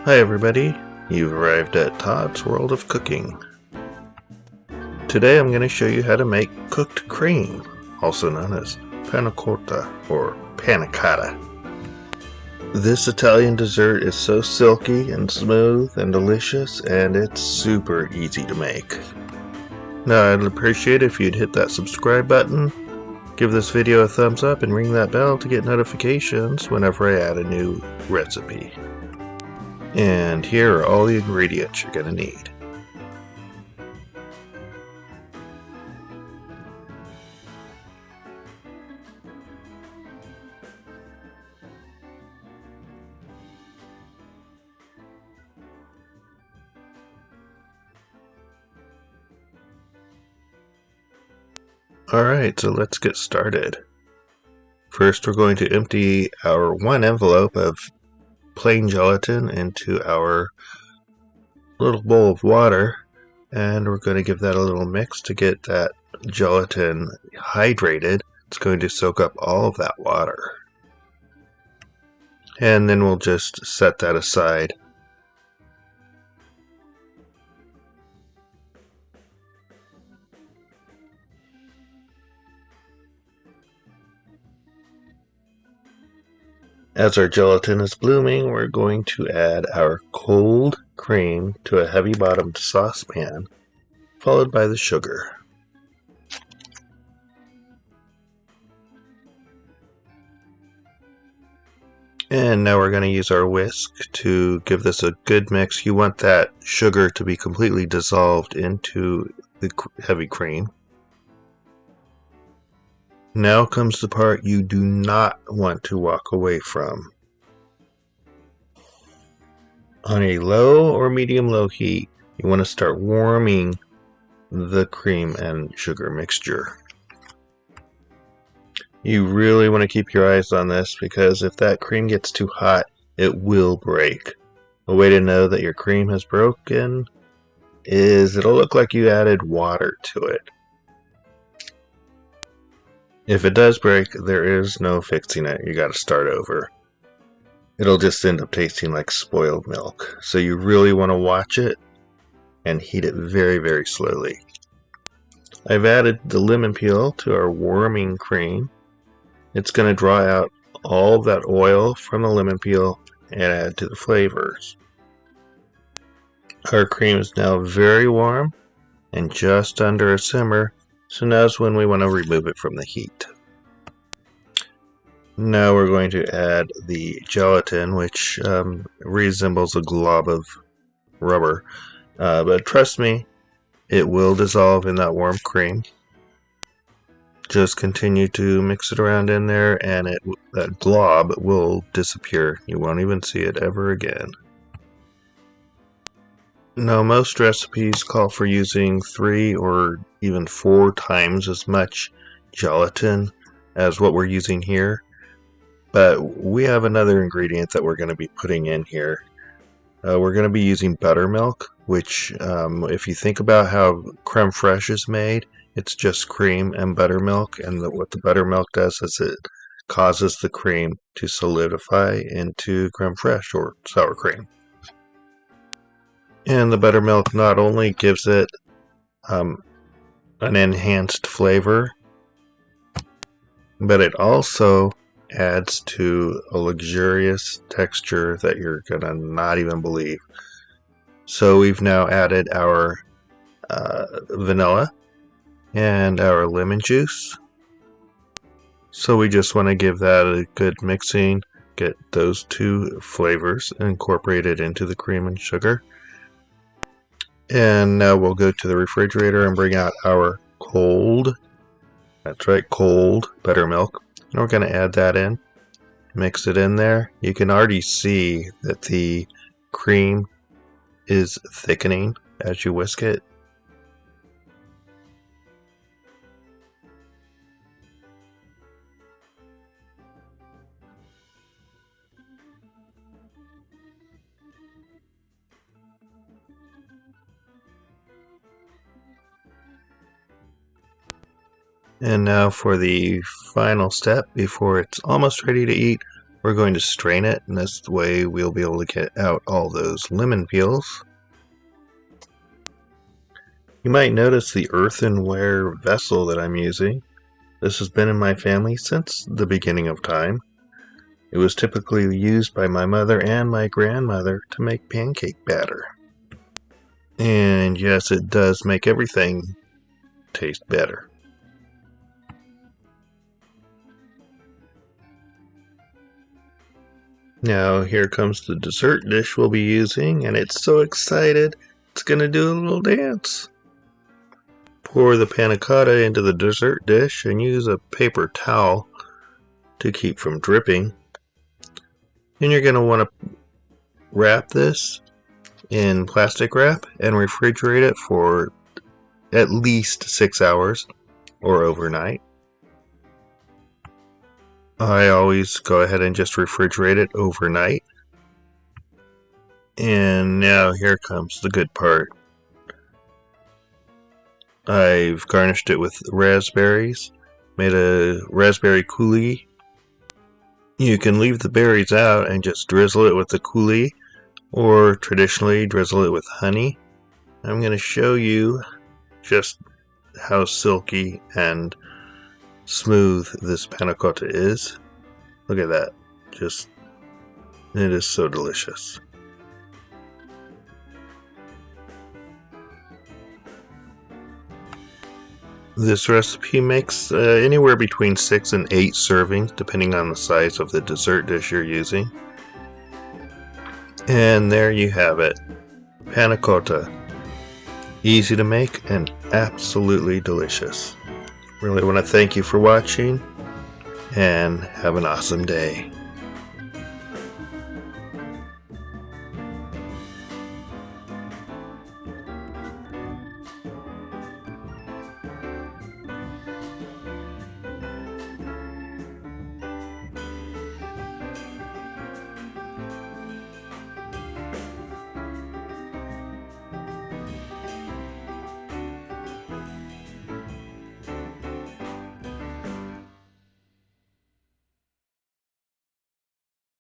Hi everybody, you've arrived at Todd's World of Cooking. Today I'm going to show you how to make cooked cream, also known as Panna Cotta or Panna Cotta. This Italian dessert is so silky and smooth and delicious, and it's super easy to make. Now I'd appreciate it if you'd hit that subscribe button, give this video a thumbs up, and ring that bell to get notifications whenever I add a new recipe. And here are all the ingredients you're going to need. Alright, so let's get started. First we're going to empty our one envelope of plain gelatin into our little bowl of water, and we're going to give that a little mix to get that gelatin hydrated. It's going to soak up all of that water. And then we'll just set that aside. As our gelatin is blooming, we're going to add our cold cream to a heavy-bottomed saucepan, followed by the sugar. And now we're going to use our whisk to give this a good mix. You want that sugar to be completely dissolved into the heavy cream. Now comes the part you do not want to walk away from. On a low or medium-low heat, you want to start warming the cream and sugar mixture. You really want to keep your eyes on this, because if that cream gets too hot, it will break. A way to know that your cream has broken is it'll look like you added water to it. If it does break, there is no fixing it. You gotta start over. It'll just end up tasting like spoiled milk. So you really want to watch it and heat it very, very slowly. I've added the lemon peel to our warming cream. It's going to draw out all of that oil from the lemon peel and add to the flavors. Our cream is now very warm and just under a simmer, so now's when we want to remove it from the heat. Now we're going to add the gelatin, which resembles a glob of rubber, but trust me, it will dissolve in that warm cream. Just continue to mix it around in there, and that glob will disappear. You won't even see it ever again. Now, most recipes call for using 3 or even 4 times as much gelatin as what we're using here. But we have another ingredient that we're going to be putting in here. We're going to be using buttermilk, which if you think about how creme fraiche is made, it's just cream and buttermilk, and what the buttermilk does is it causes the cream to solidify into creme fraiche or sour cream. And the buttermilk not only gives it an enhanced flavor, but it also adds to a luxurious texture that you're gonna not even believe. So we've now added our vanilla and our lemon juice. So we just want to give that a good mixing, get those 2 flavors incorporated into the cream and sugar. And now we'll go to the refrigerator and bring out our cold, that's right, cold buttermilk. And we're going to add that in, mix it in there. You can already see that the cream is thickening as you whisk it. And now for the final step, before it's almost ready to eat, We're going to strain it, and this way we'll be able to get out all those lemon peels. You might notice the earthenware vessel that I'm using. This has been in my family since the beginning of time. It was typically used by my mother and my grandmother to make pancake batter. And yes, it does make everything taste better. Now here comes the dessert dish we'll be using, and it's so excited, it's gonna do a little dance. Pour the panna cotta into the dessert dish and use a paper towel to keep from dripping. And you're gonna want to wrap this in plastic wrap and refrigerate it for at least 6 hours or overnight. I always go ahead and just refrigerate it overnight. And now here comes the good part. I've garnished it with raspberries, made a raspberry coulis. You can leave the berries out and just drizzle it with the coulis, or traditionally drizzle it with honey. I'm going to show you just how silky and smooth this panna cotta is. Look at that. It is so delicious. This recipe makes anywhere between 6 and 8 servings, depending on the size of the dessert dish you're using. And there you have it. Panna cotta. Easy to make and absolutely delicious. Really want to thank you for watching, and have an awesome day.